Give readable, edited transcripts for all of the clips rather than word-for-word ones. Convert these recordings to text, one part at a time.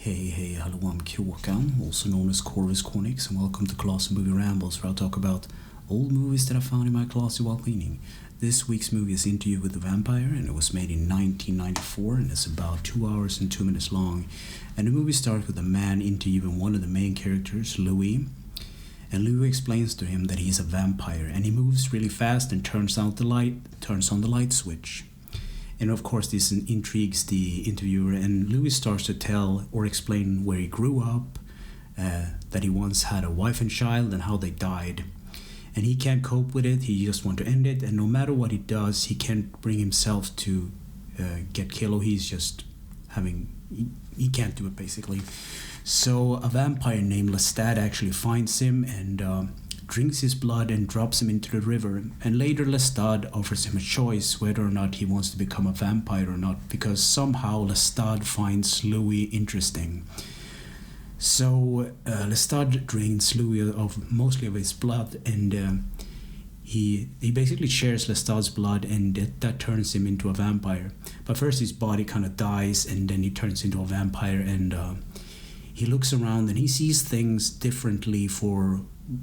Hey, hello, I'm Kråkan, also known as Corvus Cornix, and welcome to Classy Movie Rambles, where I'll talk about old movies that I found in my closet while cleaning. This week's movie is Interview with the Vampire, and it was made in 1994, and it's about 2 hours and 2 minutes long. And the movie starts with a man interviewing one of the main characters, Louis. And Louis explains to him that he's a vampire, and he moves really fast and turns on the light switch. And of course this intrigues the interviewer, and Louis starts to tell or explain where he grew up, that he once had a wife and child and how they died. And he can't cope with it, he just wants to end it, and no matter what he does, he can't bring himself to get killed. He's just he can't do it basically. So a vampire named Lestat actually finds him and drinks his blood and drops him into the river. And later Lestat offers him a choice whether or not he wants to become a vampire or not, because somehow Lestat finds Louis interesting. So Lestat drains Louis of mostly of his blood, and he basically shares Lestat's blood, and that turns him into a vampire. But first his body kind of dies, and then he turns into a vampire, and he looks around and he sees things differently for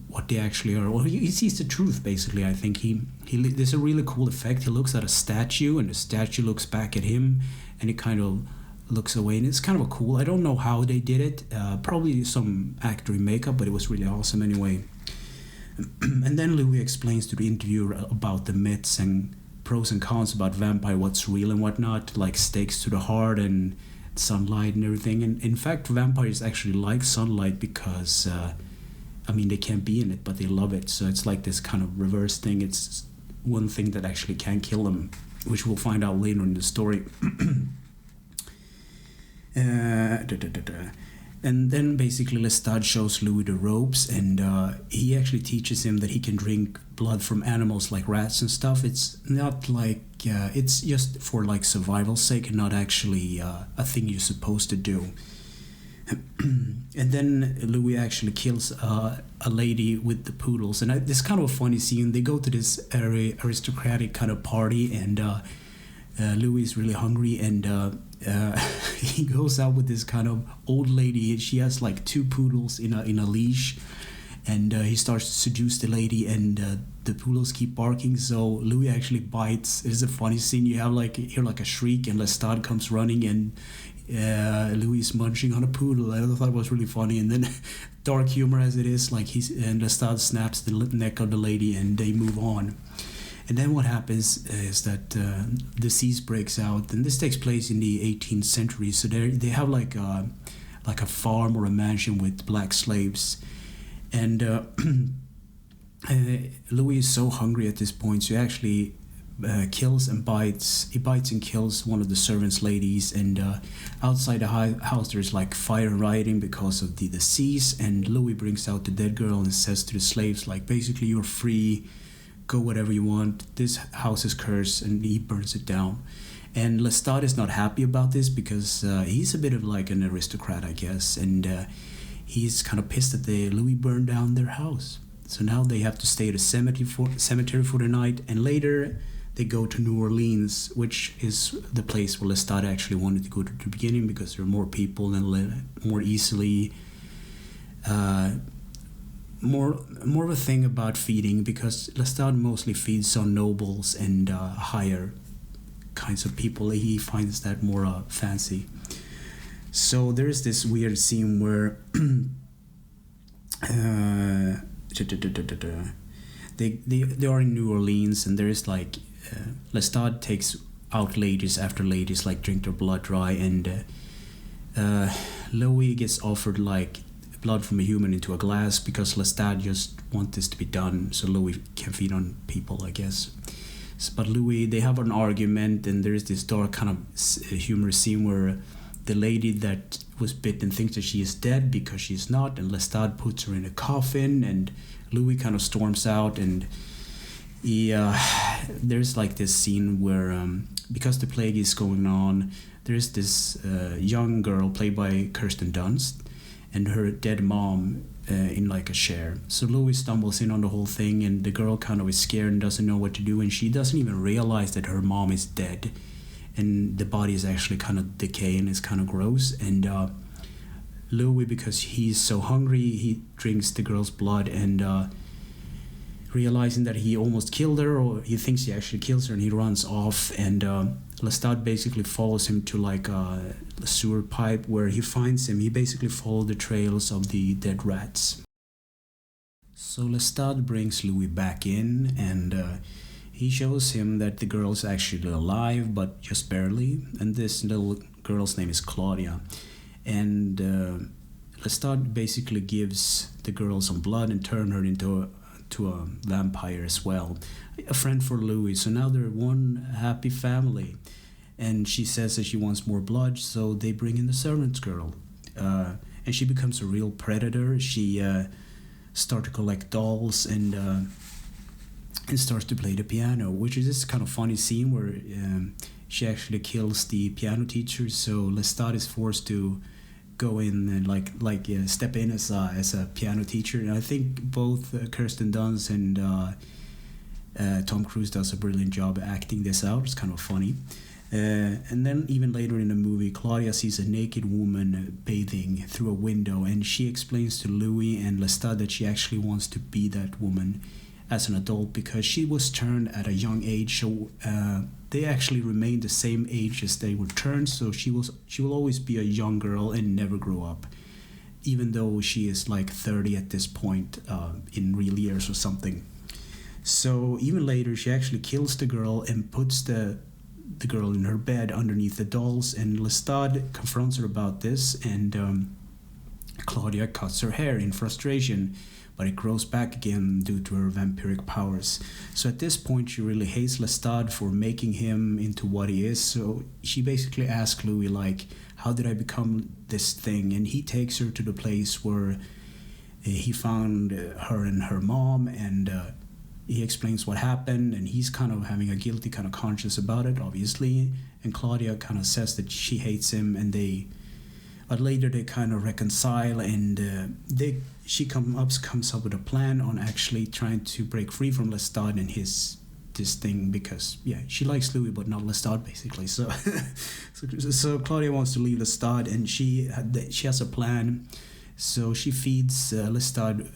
what they actually are. Well, he sees the truth basically. I think he there's a really cool effect. He looks at a statue, and the statue looks back at him, and he kind of looks away, and it's kind of a cool. I don't know how they did it. Probably some actor in makeup, but it was really awesome anyway. And then Louis explains to the interviewer about the myths and pros and cons about vampire, what's real and whatnot, like stakes to the heart and sunlight and everything. And in fact, vampires actually like sunlight because they can't be in it, but they love it. So it's like this kind of reverse thing. It's one thing that actually can kill them, which we'll find out later in the story. And then basically Lestat shows Louis the ropes, and he actually teaches him that he can drink blood from animals like rats and stuff. It's not like it's just for like survival's sake, and not actually a thing you're supposed to do. And then Louis actually kills a lady with the poodles, and this kind of a funny scene. They go to this aristocratic kind of party, and Louis is really hungry, and he goes out with this kind of old lady. She has like two poodles in a leash, and he starts to seduce the lady, and the poodles keep barking. So Louis actually bites. It's a funny scene. You have hear a shriek, and Lestat comes running, and Louis is munching on a poodle. I thought it was really funny. And then dark humor as it is, and Lestat snaps the neck of the lady, and they move on. And then what happens is that disease breaks out, and this takes place in the 18th century. So they have like a farm or a mansion with black slaves, and Louis is so hungry at this point, so he actually kills and bites. He bites and kills one of the servants' ladies, and outside the house there's like fire and rioting because of the disease. And Louis brings out the dead girl and says to the slaves, like, basically, you're free. Go whatever you want. This house is cursed, and he burns it down. And Lestat is not happy about this because he's a bit of like an aristocrat, I guess, and he's kind of pissed that Louis burned down their house. So now they have to stay at a cemetery for the night, and later they go to New Orleans, which is the place where Lestat actually wanted to go to the beginning, because there are more people and more easily. More of a thing about feeding, because Lestat mostly feeds on nobles and higher kinds of people. He finds that more fancy. So there is this weird scene where they are in New Orleans, and there is like Lestat takes out ladies after ladies, like drink their blood dry, and Louis gets offered like blood from a human into a glass, because Lestat just wants this to be done so Louis can feed on people, I guess. But Louis, they have an argument, and there's this dark kind of humorous scene where the lady that was bitten thinks that she is dead because she's not, and Lestat puts her in a coffin, and Louis kind of storms out, and there's like this scene where because the plague is going on, there's this young girl played by Kirsten Dunst, and her dead mom in like a chair. So Louis stumbles in on the whole thing, and the girl kind of is scared and doesn't know what to do, and she doesn't even realize that her mom is dead, and the body is actually kind of decaying. It's kind of gross. And Louis, because he's so hungry, he drinks the girl's blood, and realizing that he almost killed her, or he thinks he actually kills her, and he runs off. And Lestat basically follows him to like a sewer pipe where he finds him. He basically followed the trails of the dead rats. So Lestat brings Louis back in, and he shows him that the girl's actually alive, but just barely. And this little girl's name is Claudia. And Lestat basically gives the girl some blood and turn her into a vampire as well. A friend for Louis. So now they're one happy family. And she says that she wants more blood, so they bring in the servant's girl. And she becomes a real predator. She starts to collect dolls and starts to play the piano, which is this kind of funny scene where she actually kills the piano teacher. So Lestat is forced to go in and step in as a piano teacher. And I think both Kirsten Dunst and Tom Cruise does a brilliant job acting this out. It's kind of funny. And then even later in the movie, Claudia sees a naked woman bathing through a window, and she explains to Louis and Lestat that she actually wants to be that woman as an adult because she was turned at a young age. So they actually remain the same age as they were turned. So she will always be a young girl and never grow up, even though she is like 30 at this point in real years or something. So even later, she actually kills the girl and puts the girl in her bed underneath the dolls, and Lestat confronts her about this, and Claudia cuts her hair in frustration, but it grows back again due to her vampiric powers. So at this point, she really hates Lestat for making him into what he is. So she basically asks Louis, like, how did I become this thing? And he takes her to the place where he found her and her mom, and he explains what happened, and he's kind of having a guilty kind of conscience about it, obviously. And Claudia kind of says that she hates him, but later they kind of reconcile, and she comes up with a plan on actually trying to break free from Lestat and this thing, because she likes Louis but not Lestat basically. So so Claudia wants to leave Lestat, and she has a plan. So she feeds Lestat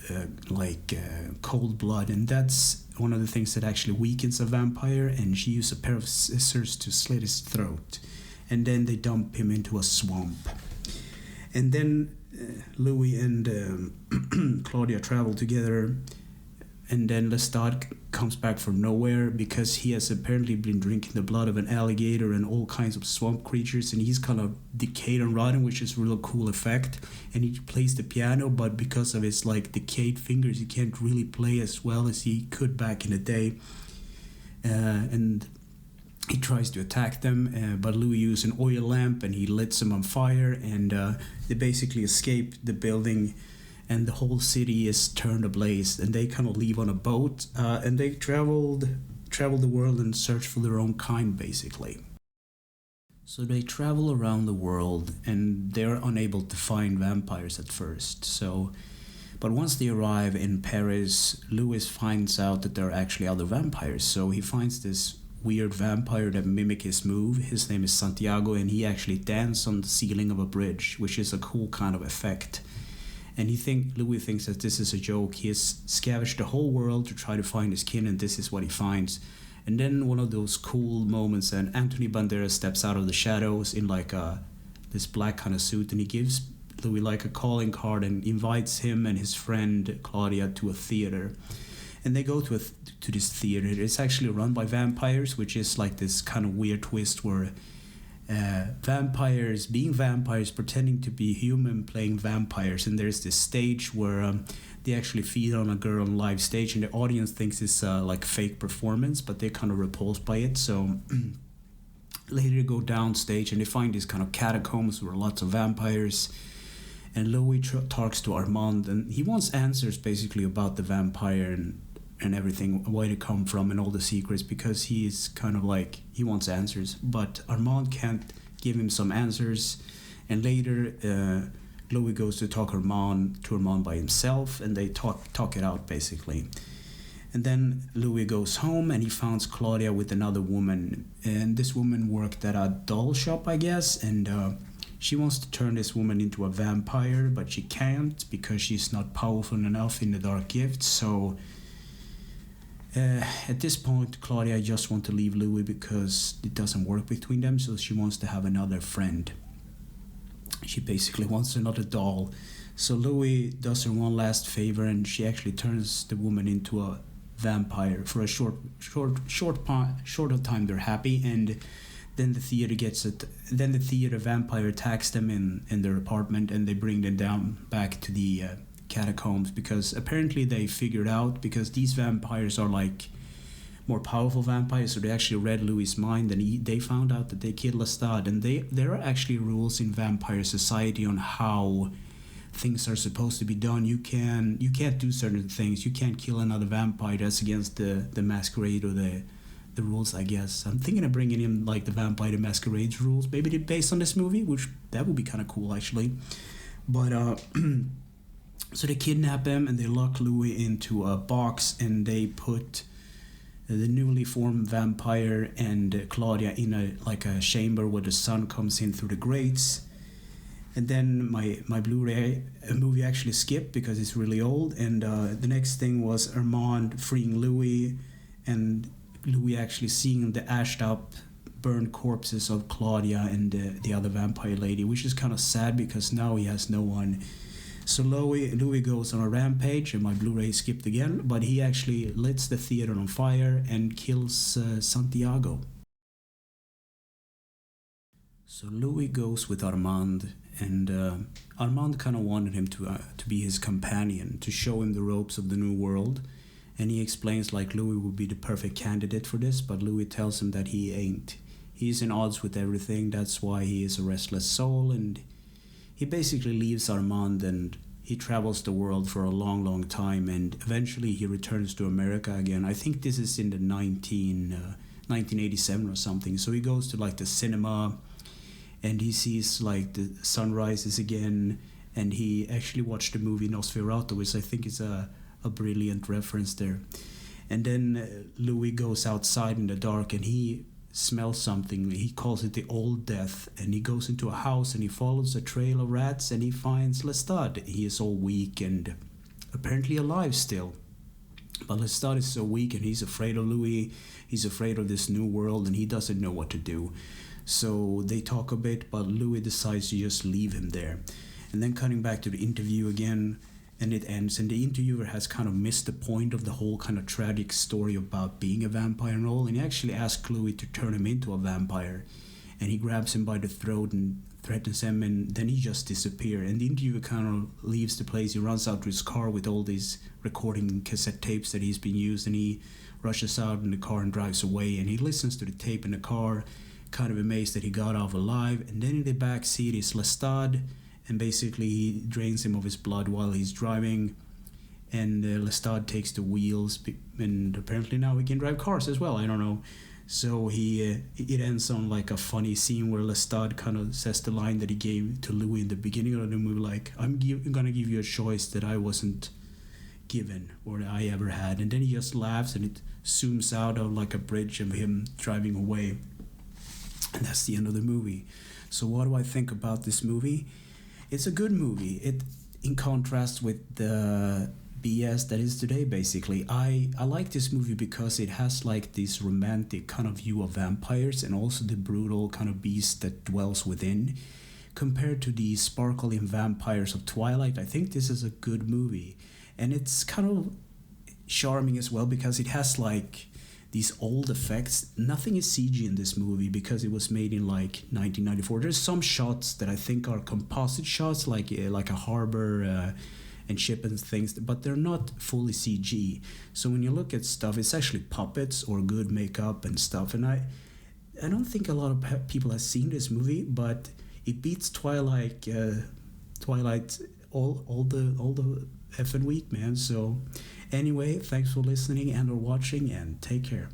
cold blood, and that's one of the things that actually weakens a vampire, and she uses a pair of scissors to slit his throat, and then they dump him into a swamp. And then Louis and Claudia travel together, and then Lestat comes back from nowhere because he has apparently been drinking the blood of an alligator and all kinds of swamp creatures, and he's kind of decayed and rotten, which is a real cool effect. And he plays the piano, but because of his decayed fingers, he can't really play as well as he could back in the day. And he tries to attack them, but Louis uses an oil lamp and he lights them on fire, and they basically escape the building, and the whole city is turned ablaze, and they kind of leave on a boat, and they travel the world and search for their own kind, basically. So they travel around the world, and they're unable to find vampires at first. But once they arrive in Paris, Louis finds out that there are actually other vampires. So he finds this weird vampire that mimic his move. His name is Santiago, and he actually dances on the ceiling of a bridge, which is a cool kind of effect. And Louis thinks that this is a joke. He has scavenged the whole world to try to find his kin, and this is what he finds. And then one of those cool moments, and Anthony Banderas steps out of the shadows in this black kind of suit, and he gives Louis a calling card and invites him and his friend Claudia to a theater. And they go to this theater. It's actually run by vampires, which is this kind of weird twist where vampires pretending to be human playing vampires, and there's this stage where they actually feed on a girl on live stage, and the audience thinks it's fake performance, but they're kind of repulsed by it. So later they go downstage and they find these kind of catacombs where lots of vampires, and Louis talks to Armand, and he wants answers basically about the vampire and everything, where they come from and all the secrets, because he's kind of he wants answers, but Armand can't give him some answers. And later Louis goes to talk to Armand by himself, and they talk it out basically. And then Louis goes home and he finds Claudia with another woman, and this woman worked at a doll shop, I guess, and she wants to turn this woman into a vampire, but she can't because she's not powerful enough in the dark gift. So at this point, Claudia just wants to leave Louis because it doesn't work between them, so she wants to have another friend. She basically wants another doll. So Louis does her one last favor, and she actually turns the woman into a vampire for a short time. They're happy, and then the theater gets it. Then the theater vampire attacks them in their apartment, and they bring them down back to the catacombs, because apparently they figured out, because these vampires are like more powerful vampires, so they actually read Louis' mind, and they found out that they killed Lestat. And there are actually rules in vampire society on how things are supposed to be done. You can't do certain things. You can't kill another vampire. That's against the masquerade or the rules, I guess. I'm thinking of bringing in like the Vampire the Masquerade's rules, maybe based on this movie, which that would be kind of cool actually. But so they kidnap him and they lock Louis into a box, and they put the newly formed vampire and Claudia in a chamber where the sun comes in through the grates. And then my Blu-ray movie actually skipped because it's really old, and the next thing was Armand freeing Louis, and Louis actually seeing the ashed up, burned corpses of Claudia and the other vampire lady, which is kind of sad because now he has no one. So Louis goes on a rampage, and my Blu-ray skipped again, but he actually lights the theater on fire and kills Santiago. So Louis goes with Armand, and Armand kind of wanted him to be his companion, to show him the ropes of the new world. And he explains like Louis would be the perfect candidate for this, but Louis tells him that he ain't. He's in odds with everything, that's why he is a restless soul, and he basically leaves Armand and he travels the world for a long, long time, and eventually he returns to America again. I think this is in the 1987 or something. So he goes to like the cinema, and he sees like the sunrises again, and he actually watched the movie Nosferatu, which I think is a brilliant reference there. And then Louis goes outside in the dark, and he smells something. He calls it the Old Death, and he goes into a house and he follows a trail of rats, and he finds Lestat. He is all weak and apparently alive still. But Lestat is so weak, and he's afraid of Louis. He's afraid of this new world, and he doesn't know what to do. So they talk a bit, but Louis decides to just leave him there. And then cutting back to the interview again, and it ends, and the interviewer has kind of missed the point of the whole kind of tragic story about being a vampire and all, and he actually asks Louis to turn him into a vampire, and he grabs him by the throat and threatens him, and then he just disappears. And the interviewer kind of leaves the place. He runs out to his car with all these recording cassette tapes that he's been used, and he rushes out in the car and drives away, and he listens to the tape in the car, kind of amazed that he got off alive. And then in the back seat is Lestat, and basically he drains him of his blood while he's driving, and Lestat takes the wheels, and apparently now he can drive cars as well, I don't know. So it ends on like a funny scene where Lestat kind of says the line that he gave to Louis in the beginning of the movie, like, I'm gonna give you a choice that I wasn't given or that I ever had. And then he just laughs, and it zooms out of like a bridge of him driving away, and that's the end of the movie. So what do I think about this movie? It's a good movie. It, in contrast with the BS that is today, basically. I like this movie because it has like this romantic kind of view of vampires, and also the brutal kind of beast that dwells within. Compared to the sparkling vampires of Twilight, I think this is a good movie. And it's kind of charming as well because it has like these old effects. Nothing is CG in this movie because it was made in like 1994. There's some shots that I think are composite shots, like a harbor and ship and things, but they're not fully CG. So when you look at stuff, it's actually puppets or good makeup and stuff. And I don't think a lot of people have seen this movie, but it beats Twilight. Twilight all the effing week, man. So anyway, thanks for listening and or watching, and take care.